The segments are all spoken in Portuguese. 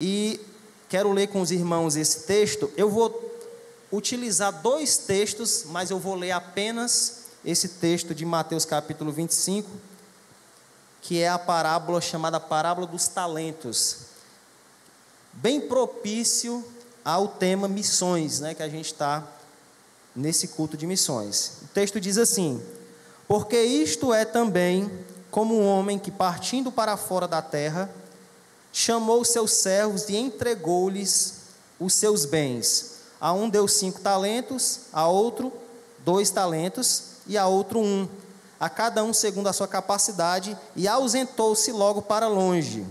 E quero ler com os irmãos esse texto. Eu vou utilizar dois textos, mas eu vou ler apenas esse texto de Mateus capítulo 25, que é a parábola chamada Parábola dos Talentos, bem propício ao tema missões, né, que a gente está nesse culto de missões. O texto diz assim: porque isto é também como um homem que, partindo para fora da terra, chamou os seus servos e entregou-lhes os seus bens. A um deu 5 talentos, a outro 2 talentos e a outro 1, a cada um segundo a sua capacidade, e ausentou-se logo para longe.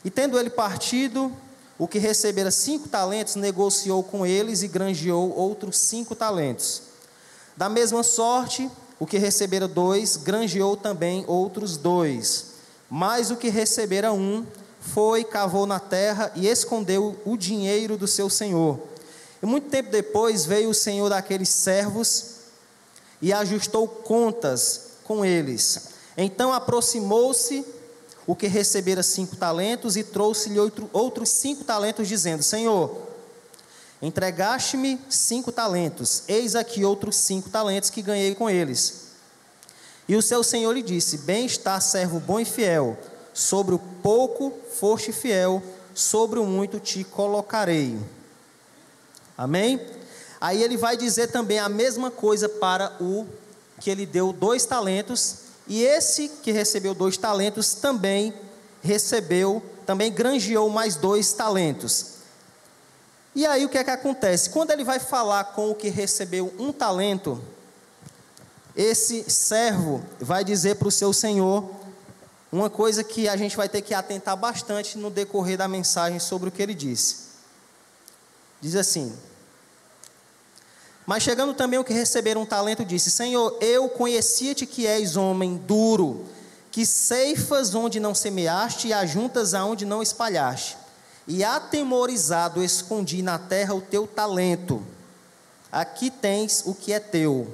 E tendo ele partido, o que recebera 5 talentos, negociou com eles e granjeou outros 5 talentos. Da mesma sorte, o que recebera 2, granjeou também outros 2. Mas o que recebera 1, foi, cavou na terra e escondeu o dinheiro do seu senhor. E muito tempo depois veio o senhor daqueles servos e ajustou contas com eles. Então aproximou-se o que recebera 5 talentos e trouxe-lhe outros 5 talentos, dizendo: Senhor, entregaste-me 5 talentos, eis aqui outros 5 talentos que ganhei com eles. E o seu senhor lhe disse: bem está, servo bom e fiel, sobre o pouco foste fiel, sobre o muito te colocarei. Amém? Aí ele vai dizer também a mesma coisa para o que ele deu 2 talentos, e esse que recebeu 2 talentos também granjeou mais 2 talentos. E aí o que é que acontece? Quando ele vai falar com o que recebeu 1 talento, esse servo vai dizer para o seu senhor uma coisa que a gente vai ter que atentar bastante no decorrer da mensagem sobre o que ele disse. Diz assim: mas chegando também o que receberam 1 talento, disse: Senhor, eu conhecia-te que és homem duro, que ceifas onde não semeaste e ajuntas aonde não espalhaste. E atemorizado escondi na terra o teu talento. Aqui tens o que é teu.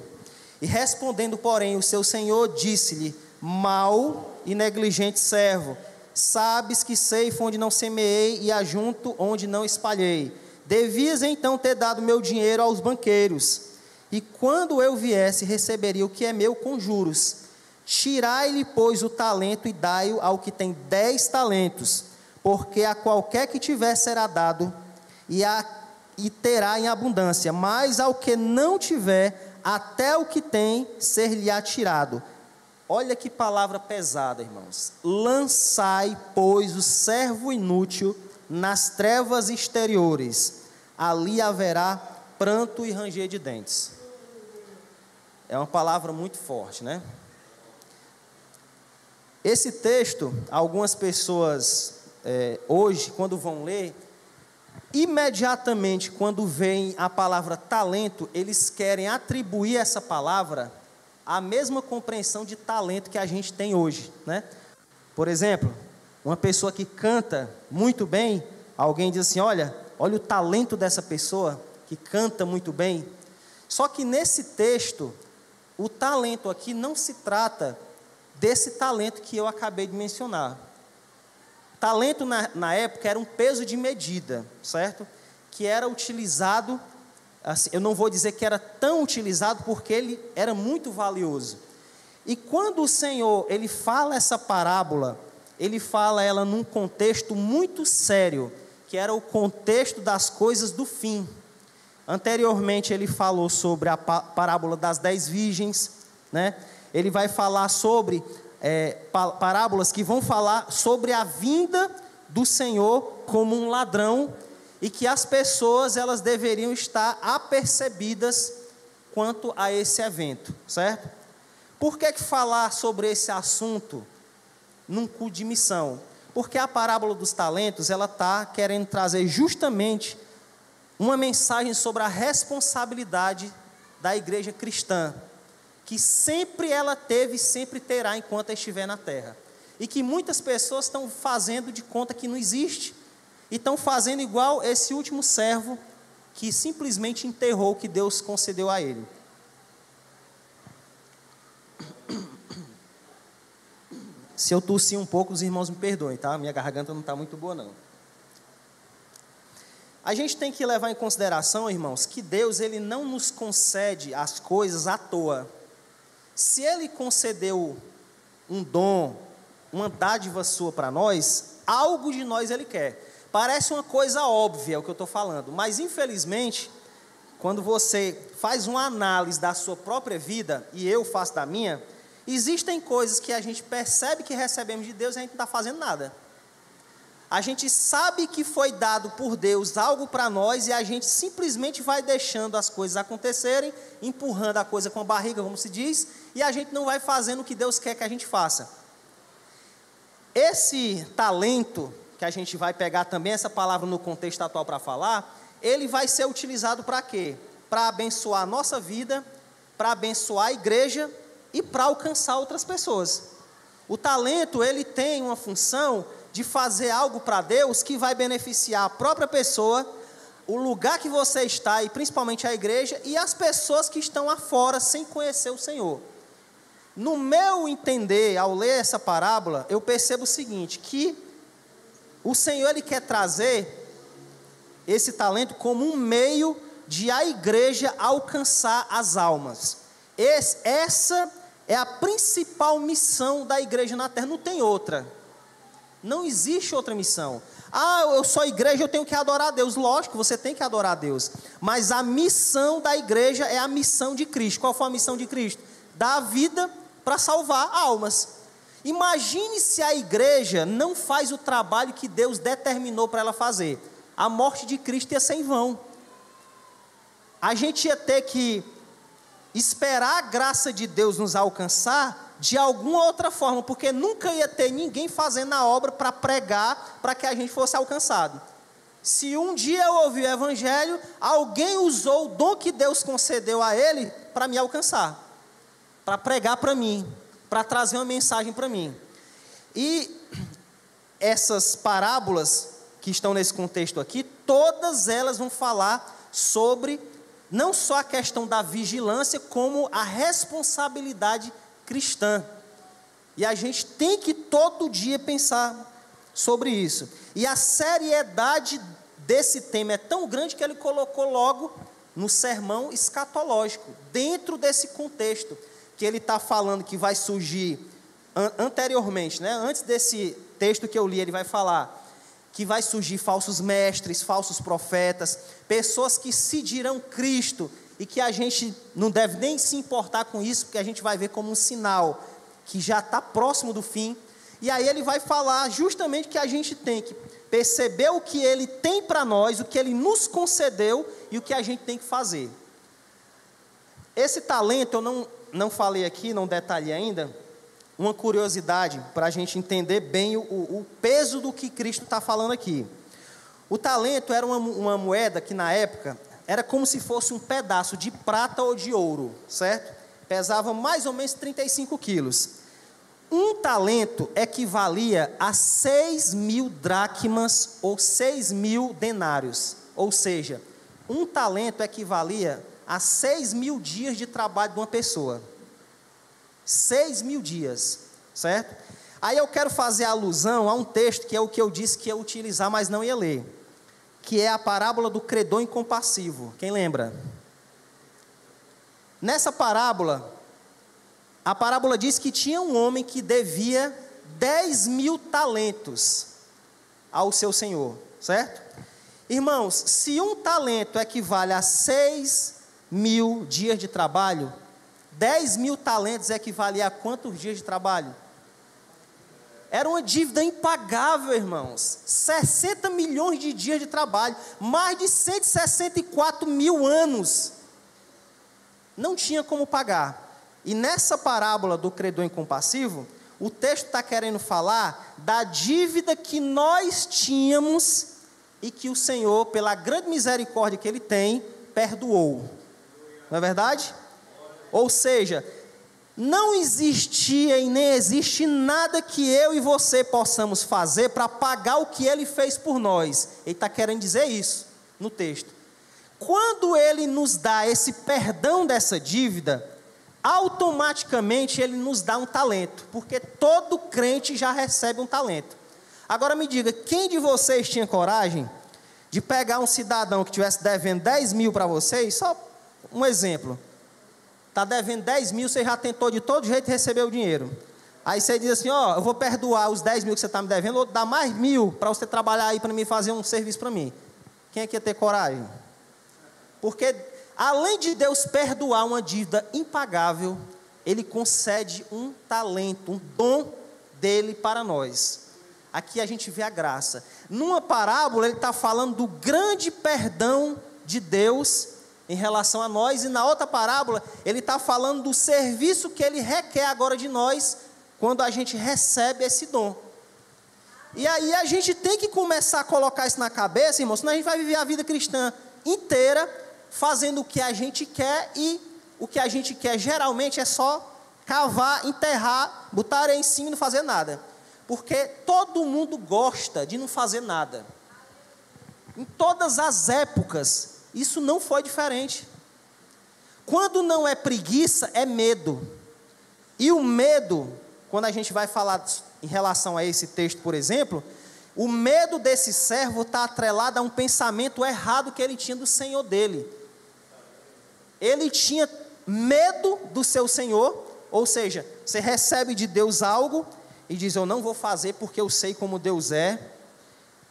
E respondendo, porém, o seu senhor disse-lhe: mau e negligente servo, sabes que ceifo onde não semeei e ajunto onde não espalhei. Devias então ter dado meu dinheiro aos banqueiros, e quando eu viesse, receberia o que é meu com juros. Tirai-lhe, pois, o talento e dai-o ao que tem 10 talentos, porque a qualquer que tiver será dado, e terá em abundância, mas ao que não tiver, até o que tem ser-lhe-á tirado. Olha que palavra pesada, irmãos. Lançai, pois, o servo inútil nas trevas exteriores, ali haverá pranto e ranger de dentes. É uma palavra muito forte, né? Esse texto, algumas pessoas hoje, quando vão ler, imediatamente quando veem a palavra talento, eles querem atribuir essa palavra à mesma compreensão de talento que a gente tem hoje, né? Por exemplo, uma pessoa que canta muito bem, alguém diz assim: olha o talento dessa pessoa que canta muito bem. Só que nesse texto, o talento aqui não se trata desse talento que eu acabei de mencionar. Talento na época era um peso de medida, certo? Que era utilizado, assim, eu não vou dizer que era tão utilizado, porque ele era muito valioso. E quando o Senhor, ele fala essa parábola, ele fala ela num contexto muito sério, que era o contexto das coisas do fim. Anteriormente ele falou sobre a parábola das 10 virgens, né? Ele vai falar sobre parábolas que vão falar sobre a vinda do Senhor como um ladrão, e que as pessoas elas deveriam estar apercebidas quanto a esse evento, certo? Por que falar sobre esse assunto num culto de missão? Porque a parábola dos talentos, ela está querendo trazer justamente uma mensagem sobre a responsabilidade da igreja cristã, que sempre ela teve e sempre terá enquanto estiver na terra. E que muitas pessoas estão fazendo de conta que não existe, e estão fazendo igual esse último servo, que simplesmente enterrou o que Deus concedeu a ele. Se eu tossir um pouco, os irmãos me perdoem, tá? Minha garganta não está muito boa, não. A gente tem que levar em consideração, irmãos, que Deus ele não nos concede as coisas à toa. Se Ele concedeu um dom, uma dádiva sua para nós, algo de nós Ele quer. Parece uma coisa óbvia o que eu estou falando, mas infelizmente, quando você faz uma análise da sua própria vida, e eu faço da minha, existem coisas que a gente percebe que recebemos de Deus e a gente não está fazendo nada. A gente sabe que foi dado por Deus algo para nós e a gente simplesmente vai deixando as coisas acontecerem, empurrando a coisa com a barriga, como se diz, e a gente não vai fazendo o que Deus quer que a gente faça. Esse talento, que a gente vai pegar também essa palavra no contexto atual para falar, ele vai ser utilizado para quê? Para abençoar a nossa vida, para abençoar a igreja e para alcançar outras pessoas. O talento, ele tem uma função de fazer algo para Deus que vai beneficiar a própria pessoa, o lugar que você está e principalmente a igreja e as pessoas que estão afora sem conhecer o Senhor. No meu entender, ao ler essa parábola, eu percebo o seguinte, que o Senhor ele quer trazer esse talento como um meio de a igreja alcançar as almas. Essa é a principal missão da igreja na terra, não tem outra. Não existe outra missão. Eu sou igreja, eu tenho que adorar a Deus. Lógico, você tem que adorar a Deus. Mas a missão da igreja é a missão de Cristo. Qual foi a missão de Cristo? Dar a vida para salvar almas. Imagine se a igreja não faz o trabalho que Deus determinou para ela fazer. A morte de Cristo ia ser em vão. A gente ia ter que esperar a graça de Deus nos alcançar de alguma outra forma, porque nunca ia ter ninguém fazendo a obra para pregar, para que a gente fosse alcançado. Se um dia eu ouvi o evangelho, alguém usou o dom que Deus concedeu a ele para me alcançar, para pregar para mim, para trazer uma mensagem para mim. E essas parábolas que estão nesse contexto aqui, todas elas vão falar sobre não só a questão da vigilância, como a responsabilidade cristã. E a gente tem que todo dia pensar sobre isso. E a seriedade desse tema é tão grande que ele colocou logo no sermão escatológico, dentro desse contexto que ele está falando que vai surgir anteriormente, né? Antes desse texto que eu li, ele vai falar que vai surgir falsos mestres, falsos profetas, pessoas que se dirão Cristo, e que a gente não deve nem se importar com isso, porque a gente vai ver como um sinal que já está próximo do fim. E aí ele vai falar justamente que a gente tem que perceber o que ele tem para nós, o que ele nos concedeu e o que a gente tem que fazer. Esse talento eu não falei aqui, não detalhei ainda, uma curiosidade para a gente entender bem o peso do que Cristo está falando aqui. O talento era uma moeda que na época era como se fosse um pedaço de prata ou de ouro, certo? Pesava mais ou menos 35 quilos. Um talento equivalia a 6.000 dracmas ou 6.000 denários. Ou seja, um talento equivalia a 6.000 dias de trabalho de uma pessoa. 6.000 dias, certo? Aí eu quero fazer alusão a um texto que é o que eu disse que ia utilizar, mas não ia ler, que é a parábola do credor incompassivo. Quem lembra? Nessa parábola, a parábola diz que tinha um homem que devia 10.000 talentos ao seu senhor, certo? Irmãos, se um talento equivale a 6.000 dias de trabalho, 10.000 talentos equivalia a quantos dias de trabalho? Era uma dívida impagável, irmãos. 60 milhões de dias de trabalho, mais de 164 mil anos. Não tinha como pagar. E nessa parábola do credor incompassivo, o texto está querendo falar da dívida que nós tínhamos e que o Senhor, pela grande misericórdia que Ele tem, perdoou. Não é verdade? Ou seja, não existia e nem existe nada que eu e você possamos fazer para pagar o que Ele fez por nós. Ele está querendo dizer isso no texto. Quando Ele nos dá esse perdão dessa dívida, automaticamente Ele nos dá um talento, porque todo crente já recebe um talento. Agora me diga, quem de vocês tinha coragem de pegar um cidadão que estivesse devendo 10 mil para vocês, só um exemplo. Está devendo 10 mil, você já tentou de todo jeito receber o dinheiro. Aí você diz assim, ó, eu vou perdoar os 10 mil que você está me devendo, vou dar mais 1.000 para você trabalhar aí para mim, fazer um serviço para mim. Quem é que ia ter coragem? Porque, além de Deus perdoar uma dívida impagável, Ele concede um talento, um dom dele para nós. Aqui a gente vê a graça. Numa parábola, Ele está falando do grande perdão de Deus em relação a nós, e na outra parábola, Ele está falando do serviço que Ele requer agora de nós, quando a gente recebe esse dom. E aí a gente tem que começar a colocar isso na cabeça, irmão, senão a gente vai viver a vida cristã inteira, fazendo o que a gente quer, e o que a gente quer geralmente é só cavar, enterrar, botar areia em cima e não fazer nada. Porque todo mundo gosta de não fazer nada. Em todas as épocas, isso não foi diferente. Quando não é preguiça, é medo. E o medo, quando a gente vai falar em relação a esse texto, por exemplo, o medo desse servo está atrelado a um pensamento errado que ele tinha do Senhor dele. Ele tinha medo do seu Senhor, ou seja, você recebe de Deus algo e diz, eu não vou fazer porque eu sei como Deus é,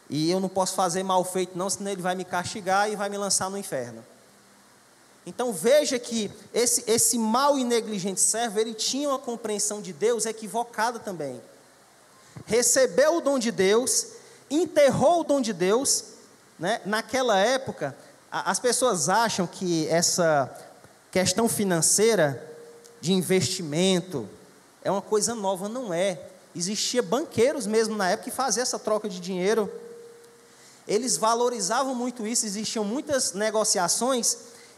e eu não posso fazer mal feito não, senão Ele vai me castigar e vai me lançar no inferno. Então veja que esse mau e negligente servo, ele tinha uma compreensão de Deus equivocada também. Recebeu o dom de Deus, enterrou o dom de Deus, né? Naquela época, as pessoas acham que essa questão financeira de investimento é uma coisa nova, não é. Existia banqueiros mesmo na época que faziam essa troca de dinheiro. Eles valorizavam muito isso, existiam muitas negociações,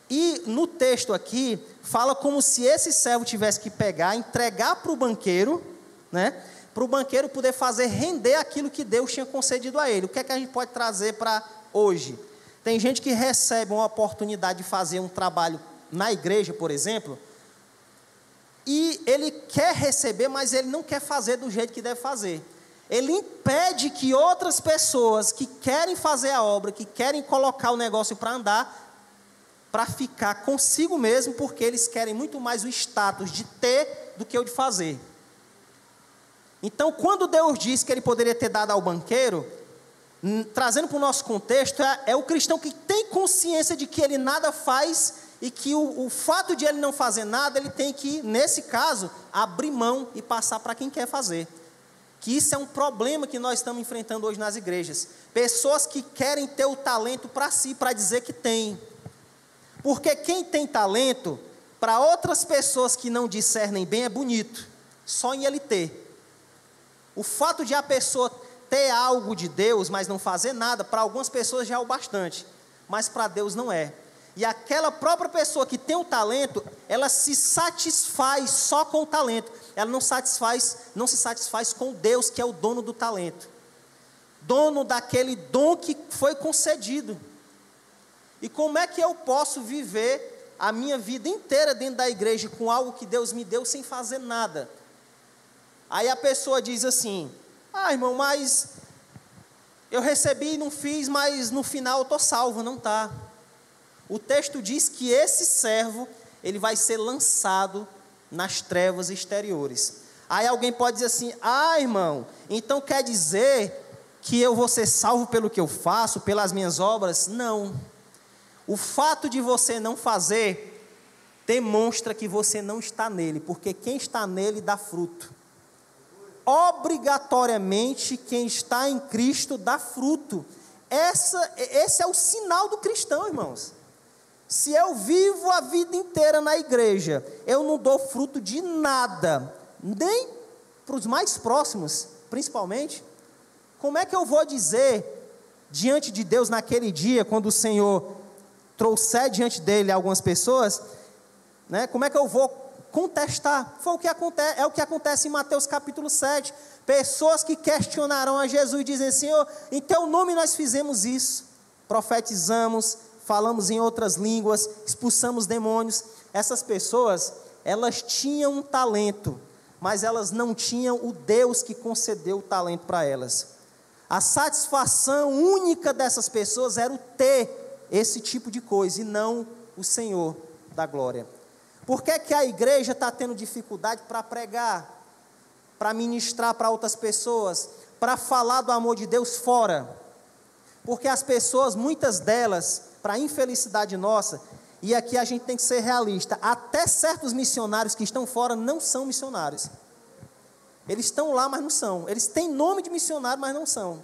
e no texto aqui, fala como se esse servo tivesse que pegar, entregar para o banqueiro, né? Para o banqueiro poder fazer render aquilo que Deus tinha concedido a ele. O que é que a gente pode trazer para hoje? Tem gente que recebe uma oportunidade de fazer um trabalho na igreja, por exemplo, e ele quer receber, mas ele não quer fazer do jeito que deve fazer. Ele impede que outras pessoas que querem fazer a obra, que querem colocar o negócio para andar, para ficar consigo mesmo, porque eles querem muito mais o status de ter do que o de fazer. Então, quando Deus disse que Ele poderia ter dado ao banqueiro, trazendo para o nosso contexto, é o cristão que tem consciência de que ele nada faz, e que o fato de ele não fazer nada, ele tem que, nesse caso, abrir mão e passar para quem quer fazer. Que isso é um problema que nós estamos enfrentando hoje nas igrejas. Pessoas que querem ter o talento para si, para dizer que tem. Porque quem tem talento, para outras pessoas que não discernem bem, é bonito. Só em ele ter. O fato de a pessoa ter algo de Deus, mas não fazer nada, para algumas pessoas já é o bastante. Mas para Deus não é. E aquela própria pessoa que tem o talento, ela se satisfaz só com o talento. Ela não se satisfaz com Deus, que é o dono do talento. Dono daquele dom que foi concedido. E como é que eu posso viver a minha vida inteira dentro da igreja com algo que Deus me deu sem fazer nada? Aí a pessoa diz assim, irmão, mas eu recebi e não fiz, mas no final eu estou salvo. Não está. O texto diz que esse servo, ele vai ser lançado nas trevas exteriores. Aí alguém pode dizer assim, irmão, então quer dizer que eu vou ser salvo pelo que eu faço, pelas minhas obras? Não. O fato de você não fazer, demonstra que você não está nele, porque quem está nele dá fruto. Obrigatoriamente, quem está em Cristo dá fruto. Esse é o sinal do cristão, irmãos. Se eu vivo a vida inteira na igreja, eu não dou fruto de nada, nem para os mais próximos, principalmente, como é que eu vou dizer, diante de Deus naquele dia, quando o Senhor trouxer diante dele algumas pessoas, né, como é que eu vou contestar? É o que acontece em Mateus capítulo 7, pessoas que questionarão a Jesus e dizem, Senhor, em teu nome nós fizemos isso, profetizamos, falamos em outras línguas, expulsamos demônios. Essas pessoas, elas tinham um talento, mas elas não tinham o Deus que concedeu o talento para elas. A satisfação única dessas pessoas era o ter esse tipo de coisa e não o Senhor da glória. Por que que a igreja está tendo dificuldade para pregar, para ministrar para outras pessoas, para falar do amor de Deus fora? Porque as pessoas, muitas delas, para infelicidade nossa, e aqui a gente tem que ser realista, até certos missionários que estão fora não são missionários. Eles estão lá, mas não são. Eles têm nome de missionário, mas não são.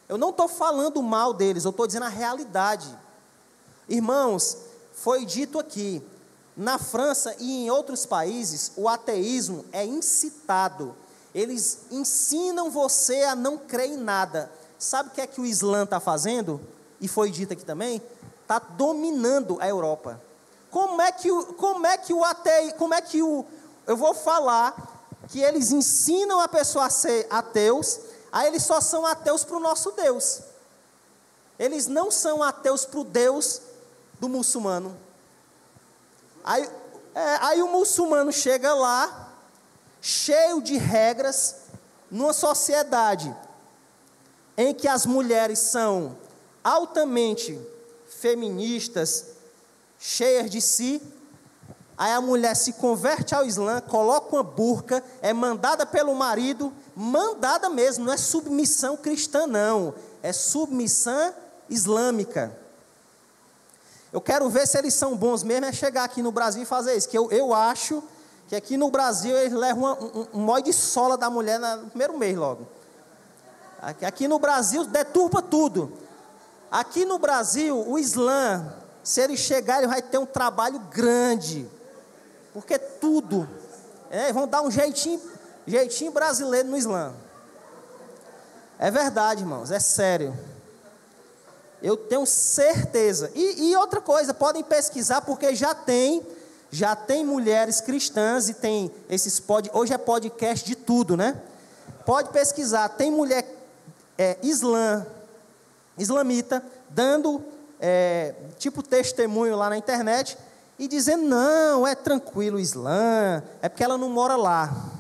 Eu não estou falando mal deles, eu estou dizendo a realidade. Irmãos, foi dito aqui, na França e em outros países, o ateísmo é incitado. Eles ensinam você a não crer em nada. Sabe o que é que o Islã está fazendo? E foi dito aqui também, está dominando a Europa. Eu vou falar que eles ensinam a pessoa a ser ateus, aí eles só são ateus para o nosso Deus. Eles não são ateus para o Deus do muçulmano. Aí o muçulmano chega lá, cheio de regras, numa sociedade em que as mulheres são altamente feministas, cheias de si. Aí a mulher se converte ao Islã, coloca uma burca, é mandada pelo marido, mandada mesmo, não é submissão cristã não, é submissão islâmica. Eu quero ver se eles são bons mesmo, é chegar aqui no Brasil e fazer isso, que eu acho que aqui no Brasil eles levam um mói de sola da mulher no primeiro mês logo. Aqui no Brasil deturpa tudo. Aqui no Brasil, o Islã, se ele chegar, ele vai ter um trabalho grande. Porque tudo, vão dar um jeitinho brasileiro no Islã. É verdade, irmãos, é sério. Eu tenho certeza. E outra coisa, podem pesquisar, porque já tem mulheres cristãs e tem hoje é podcast de tudo, né? Pode pesquisar, tem mulher islamita, dando tipo testemunho lá na internet, e dizendo, não, é tranquilo o Islã, é porque ela não mora lá,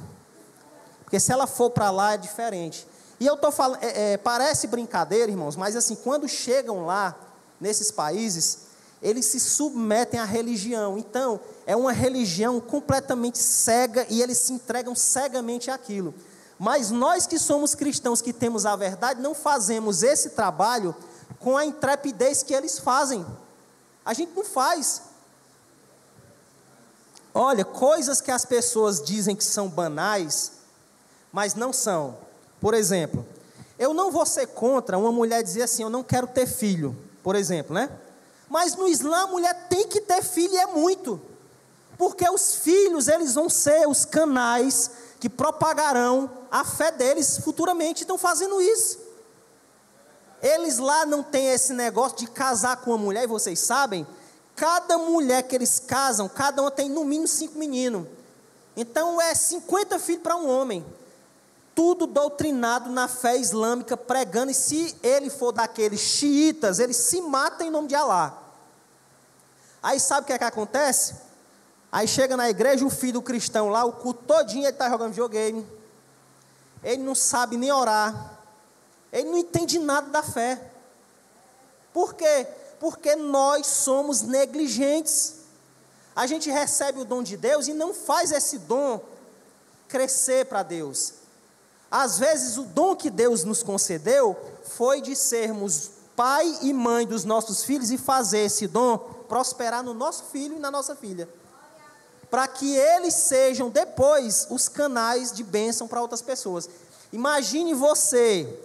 porque se ela for para lá é diferente. E eu estou falando, parece brincadeira, irmãos, mas assim, quando chegam lá, nesses países, eles se submetem à religião. Então, é uma religião completamente cega, e eles se entregam cegamente àquilo. Mas nós que somos cristãos, que temos a verdade, não fazemos esse trabalho com a intrepidez que eles fazem. A gente não faz. Olha, coisas que as pessoas dizem que são banais, mas não são. Por exemplo, eu não vou ser contra uma mulher dizer assim, eu não quero ter filho, por exemplo, né? Mas no Islã a mulher tem que ter filho, e é muito. Porque os filhos, eles vão ser os canais que propagarão a fé deles futuramente. Estão fazendo isso. Eles lá não têm esse negócio de casar com uma mulher, e vocês sabem, cada mulher que eles casam, cada uma tem no mínimo 5 meninos. Então é 50 filhos para um homem. Tudo doutrinado na fé islâmica, pregando, e se ele for daqueles xiitas, ele se mata em nome de Alá. Aí sabe o que é que acontece? Aí chega na igreja o filho do cristão lá, o culto todinho ele está jogando videogame, ele não sabe nem orar, ele não entende nada da fé. Por quê? Porque nós somos negligentes. A gente recebe o dom de Deus e não faz esse dom crescer para Deus. Às vezes o dom que Deus nos concedeu foi de sermos pai e mãe dos nossos filhos e fazer esse dom prosperar no nosso filho e na nossa filha, para que eles sejam depois os canais de bênção para outras pessoas. Imagine você,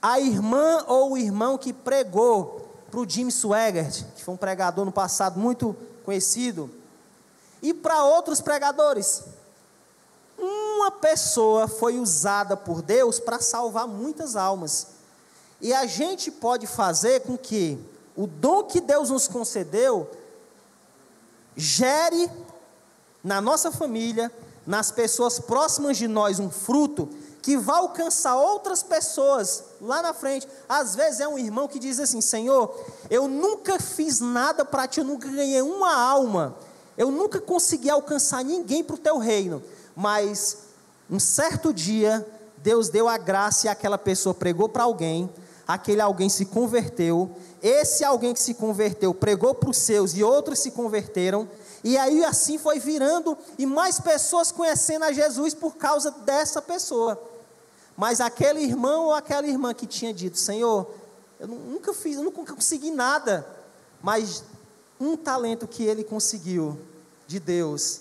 a irmã ou o irmão que pregou para o Jim Swaggart, que foi um pregador no passado muito conhecido, e para outros pregadores. Uma pessoa foi usada por Deus para salvar muitas almas. E a gente pode fazer com que o dom que Deus nos concedeu gere na nossa família, nas pessoas próximas de nós, um fruto que vai alcançar outras pessoas lá na frente. Às vezes é um irmão que diz assim, Senhor, eu nunca fiz nada para ti, eu nunca ganhei uma alma, eu nunca consegui alcançar ninguém para o teu reino, mas um certo dia Deus deu a graça e aquela pessoa pregou para alguém, aquele alguém se converteu, esse alguém que se converteu pregou para os seus e outros se converteram, e aí assim foi virando, e mais pessoas conhecendo a Jesus por causa dessa pessoa. Mas aquele irmão ou aquela irmã que tinha dito: Senhor, eu nunca consegui nada, mas um talento que ele conseguiu de Deus,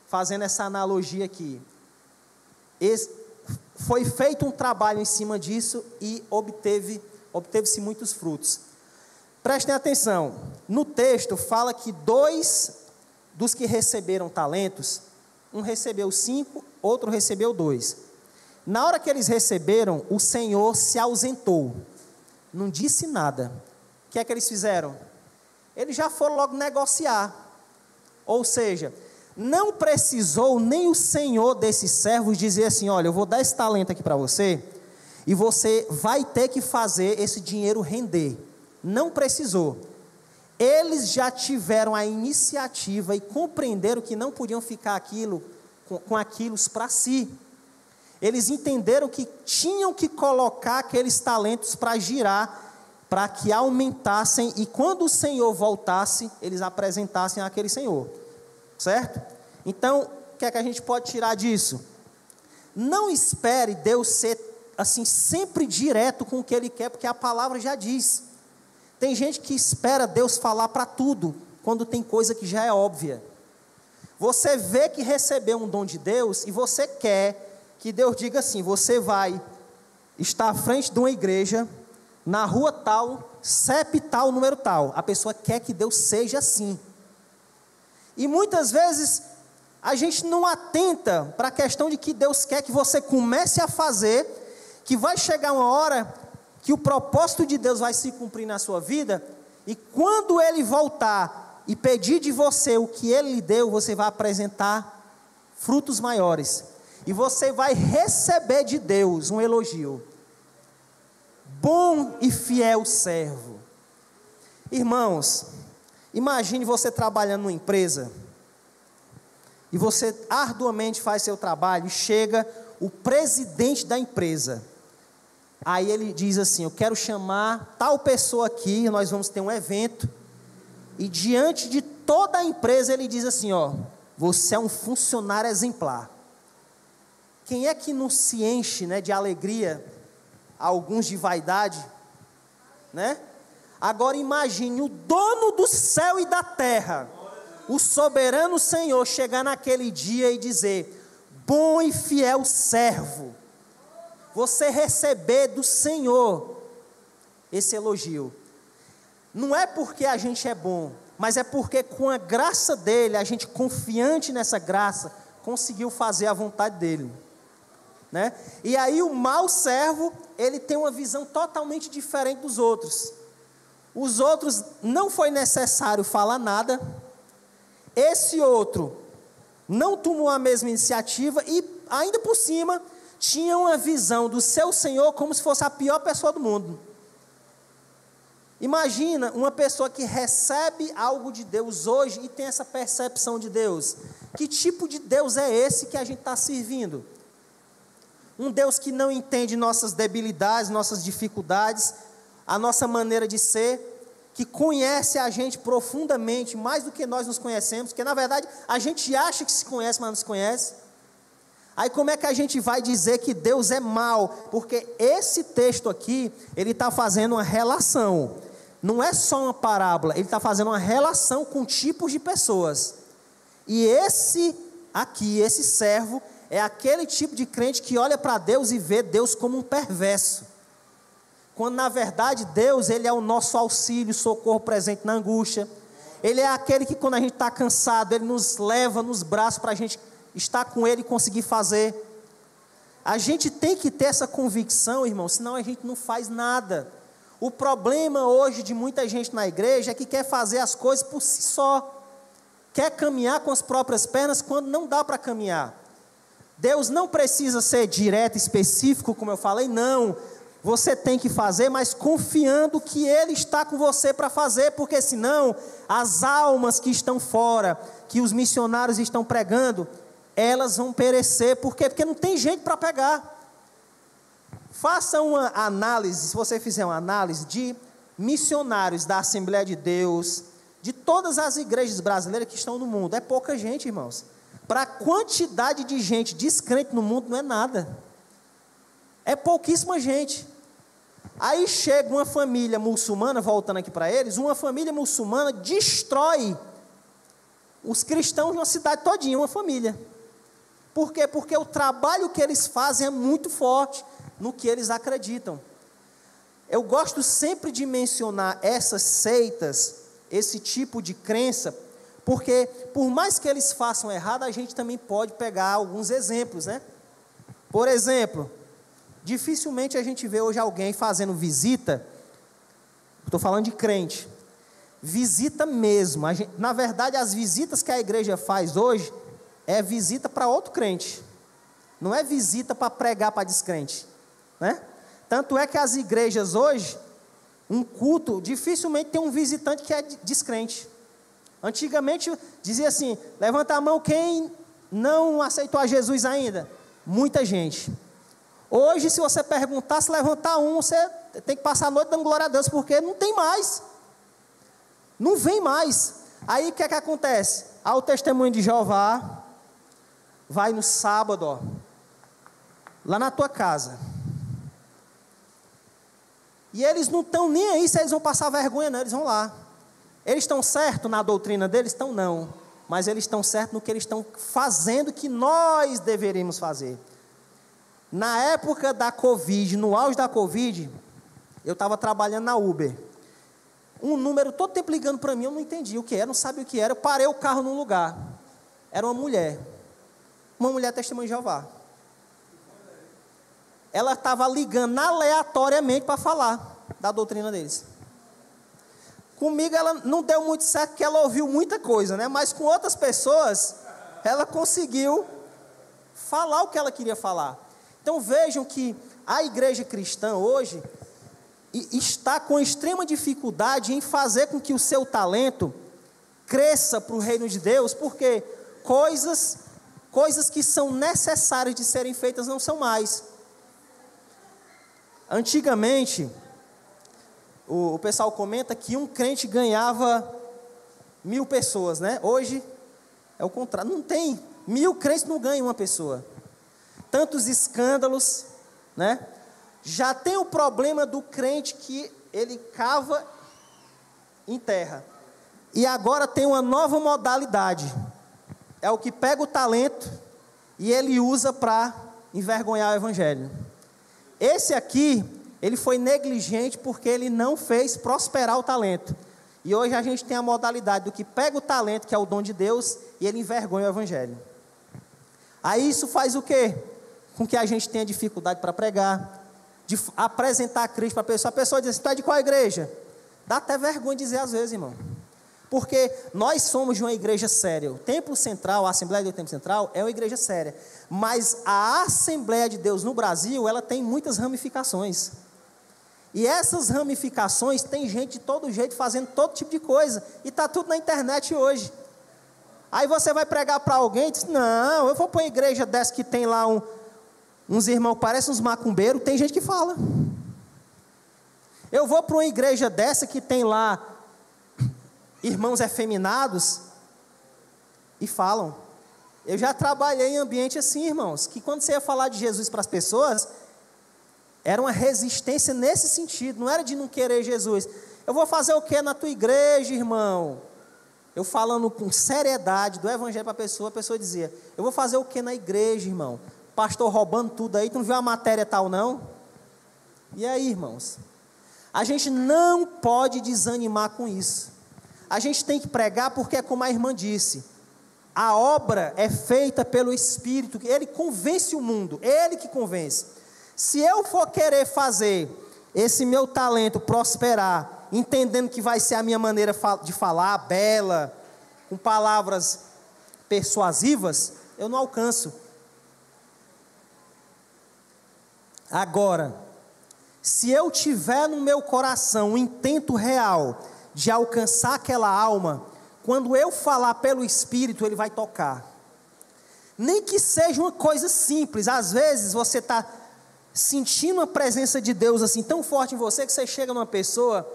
fazendo essa analogia aqui, foi feito um trabalho em cima disso e obteve-se muitos frutos. Prestem atenção, no texto fala que 2 dos que receberam talentos, um recebeu 5, outro recebeu 2. Na hora que eles receberam, o Senhor se ausentou, não disse nada. O que é que eles fizeram? Eles já foram logo negociar, ou seja, não precisou nem o Senhor desses servos dizer assim: olha, eu vou dar esse talento aqui para você, e você vai ter que fazer esse dinheiro render. Não precisou. Eles já tiveram a iniciativa e compreenderam que não podiam ficar com aquilo para si. Eles entenderam que tinham que colocar aqueles talentos para girar, para que aumentassem, e quando o Senhor voltasse, eles apresentassem àquele Senhor. Certo? Então, o que é que a gente pode tirar disso? Não espere Deus ser assim sempre direto com o que Ele quer, porque a palavra já diz. Tem gente que espera Deus falar para tudo, quando tem coisa que já é óbvia. Você vê que recebeu um dom de Deus, e você quer que Deus diga assim: você vai estar à frente de uma igreja, na rua tal, CEP tal, número tal. A pessoa quer que Deus seja assim. E muitas vezes a gente não atenta para a questão de que Deus quer que você comece a fazer, que vai chegar uma hora que o propósito de Deus vai se cumprir na sua vida, e quando Ele voltar e pedir de você o que Ele lhe deu, você vai apresentar frutos maiores, e você vai receber de Deus um elogio: bom e fiel servo. Irmãos, imagine você trabalhando numa empresa, e você arduamente faz seu trabalho, e chega o presidente da empresa. Aí ele diz assim: eu quero chamar tal pessoa aqui, nós vamos ter um evento, e diante de toda a empresa ele diz assim: ó, você é um funcionário exemplar. Quem é que não se enche, né, de alegria, alguns de vaidade, né? Agora imagine o dono do céu e da terra, o soberano Senhor, chegar naquele dia e dizer: bom e fiel servo. Você receber do Senhor esse elogio. Não é porque a gente é bom, mas é porque com a graça dele, a gente, confiante nessa graça, conseguiu fazer a vontade dele, né? E aí o mau servo, ele tem uma visão totalmente diferente dos outros. Os outros não foi necessário falar nada, esse outro não tomou a mesma iniciativa, e ainda por cima tinha uma visão do seu Senhor como se fosse a pior pessoa do mundo. Imagina uma pessoa que recebe algo de Deus hoje e tem essa percepção de Deus. Que tipo de Deus é esse que a gente está servindo? Um Deus que não entende nossas debilidades, nossas dificuldades, a nossa maneira de ser, que conhece a gente profundamente, mais do que nós nos conhecemos, porque na verdade a gente acha que se conhece, mas não se conhece. Aí como é que a gente vai dizer que Deus é mau? Porque esse texto aqui, ele está fazendo uma relação, não é só uma parábola, ele está fazendo uma relação com tipos de pessoas. E esse aqui, esse servo, é aquele tipo de crente que olha para Deus e vê Deus como um perverso. Quando na verdade Deus, ele é o nosso auxílio, socorro presente na angústia. Ele é aquele que quando a gente está cansado, ele nos leva nos braços para a gente estar com Ele e conseguir fazer. A gente tem que ter essa convicção, irmão, senão a gente não faz nada. O problema hoje de muita gente na igreja é que quer fazer as coisas por si só, quer caminhar com as próprias pernas quando não dá para caminhar. Deus não precisa ser direto, específico, como eu falei, não. Você tem que fazer, mas confiando que Ele está com você para fazer, porque senão as almas que estão fora, que os missionários estão pregando, elas vão perecer. Por quê? Porque não tem gente para pegar. Faça uma análise, se você fizer uma análise de missionários da Assembleia de Deus, de todas as igrejas brasileiras que estão no mundo. É pouca gente, irmãos. Para a quantidade de gente descrente no mundo, não é nada. É pouquíssima gente. Aí chega uma família muçulmana, voltando aqui para eles, uma família muçulmana destrói os cristãos de uma cidade todinha, uma família. Por quê? Porque o trabalho que eles fazem é muito forte no que eles acreditam. Eu gosto sempre de mencionar essas seitas, esse tipo de crença, porque por mais que eles façam errado, a gente também pode pegar alguns exemplos, né? Por exemplo, dificilmente a gente vê hoje alguém fazendo visita, estou falando de crente, visita mesmo. Na verdade, as visitas que a igreja faz hoje, é visita para outro crente, não é visita para pregar para descrente, né? Tanto é que as igrejas hoje, um culto, dificilmente tem um visitante que é descrente. Antigamente dizia assim, levanta a mão quem não aceitou a Jesus ainda. Muita gente. Hoje, se você perguntar, se levantar um, você tem que passar a noite dando glória a Deus, porque não tem mais. Não vem mais. Aí o que é que acontece? O testemunho de Jeová vai no sábado, ó, lá na tua casa. E eles não estão nem aí se eles vão passar vergonha, não, eles vão lá. Eles estão certos na doutrina deles? Estão não. Mas eles estão certos no que eles estão fazendo que nós deveríamos fazer. Na época da Covid, no auge da Covid, eu estava trabalhando na Uber. Um número todo tempo ligando para mim, eu não entendi o que era, não sabia o que era. Eu parei o carro num lugar. Era uma mulher testemunha de Jeová. Ela estava ligando aleatoriamente para falar da doutrina deles. Comigo ela não deu muito certo, porque ela ouviu muita coisa, né? Mas com outras pessoas, ela conseguiu falar o que ela queria falar. Então vejam que a igreja cristã hoje está com extrema dificuldade em fazer com que o seu talento cresça para o reino de Deus, porque coisas que são necessárias de serem feitas não são mais. Antigamente, o pessoal comenta que um crente ganhava 1000 pessoas, né? Hoje é o contrário, não tem, 1000 crentes não ganham uma pessoa. Tantos escândalos, né? Já tem o problema do crente que ele cava em terra. E agora tem uma nova modalidade. É o que pega o talento e ele usa para envergonhar o evangelho. Esse aqui, ele foi negligente porque ele não fez prosperar o talento. E hoje a gente tem a modalidade do que pega o talento, que é o dom de Deus, e ele envergonha o evangelho. Aí isso faz o quê? Com que a gente tenha dificuldade para pregar, de apresentar Cristo para a pessoa diz assim, tu é de qual igreja? Dá até vergonha de dizer às vezes, irmão. Porque nós somos de uma igreja séria. O Templo Central, a Assembleia do Templo Central é uma igreja séria. Mas a Assembleia de Deus no Brasil, ela tem muitas ramificações. E essas ramificações, tem gente de todo jeito fazendo todo tipo de coisa. E está tudo na internet hoje. Aí você vai pregar para alguém e diz, não, eu vou para uma igreja dessa que tem lá uns irmãos que parecem uns macumbeiros, tem gente que fala. Eu vou para uma igreja dessa que tem lá irmãos efeminados e falam. Eu já trabalhei em ambiente assim, irmãos, que quando você ia falar de Jesus para as pessoas, era uma resistência nesse sentido, não era de não querer Jesus. Eu vou fazer o que na tua igreja, irmão? Eu falando com seriedade do evangelho para a pessoa dizia, eu vou fazer o que na igreja, irmão? Pastor roubando tudo aí, tu não viu a matéria tal não? E aí, irmãos? A gente não pode desanimar com isso. A gente tem que pregar porque é como a irmã disse, a obra é feita pelo Espírito, ele convence o mundo, ele que convence. Se eu for querer fazer esse meu talento prosperar, entendendo que vai ser a minha maneira de falar, bela, com palavras persuasivas, eu não alcanço. Agora, se eu tiver no meu coração um intento real de alcançar aquela alma, quando eu falar pelo Espírito, ele vai tocar. Nem que seja uma coisa simples, às vezes você está sentindo a presença de Deus assim tão forte em você, que você chega numa pessoa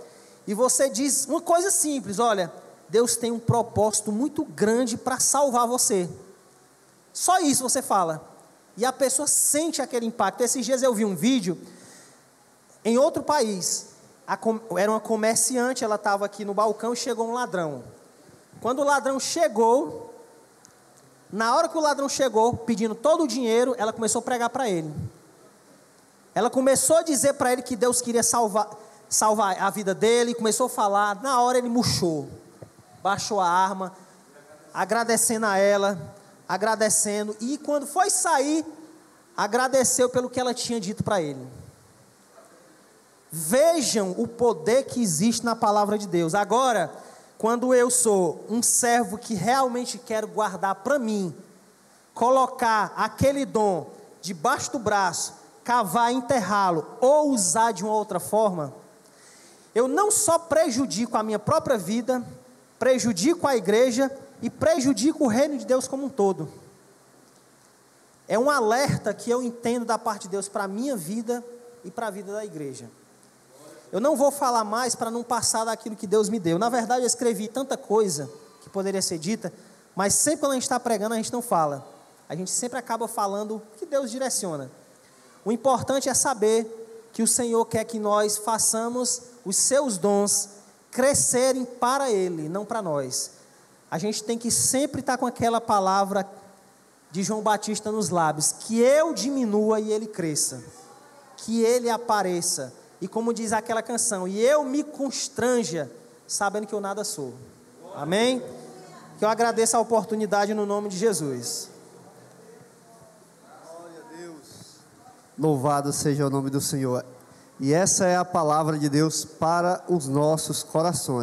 e você diz uma coisa simples: olha, Deus tem um propósito muito grande para salvar você. Só isso você fala, e a pessoa sente aquele impacto. Esses dias eu vi um vídeo em outro país. Era uma comerciante, ela estava aqui no balcão e chegou um ladrão. Quando o ladrão chegou, na hora que o ladrão chegou, pedindo todo o dinheiro, ela começou a pregar para ele. Ela começou a dizer para ele que Deus queria salvar a vida dele, começou a falar. Na hora ele murchou, baixou a arma, agradecendo a ela, agradecendo, e quando foi sair, agradeceu pelo que ela tinha dito para ele. Vejam o poder que existe na palavra de Deus. Agora, quando eu sou um servo que realmente quero guardar para mim, colocar aquele dom debaixo do braço, cavar, enterrá-lo ou usar de uma outra forma, eu não só prejudico a minha própria vida, prejudico a igreja e prejudico o reino de Deus como um todo. É um alerta que eu entendo da parte de Deus para a minha vida e para a vida da igreja. Eu não vou falar mais para não passar daquilo que Deus me deu. Na verdade, eu escrevi tanta coisa que poderia ser dita, mas sempre quando a gente está pregando, a gente não fala. A gente sempre acaba falando o que Deus direciona. O importante é saber que o Senhor quer que nós façamos os seus dons crescerem para Ele, não para nós. A gente tem que sempre estar com aquela palavra de João Batista nos lábios: que eu diminua e Ele cresça, que Ele apareça. E como diz aquela canção, e eu me constranja, sabendo que eu nada sou. Amém? Que eu agradeço a oportunidade no nome de Jesus. Glória a Deus. Louvado seja o nome do Senhor. E essa é a palavra de Deus para os nossos corações.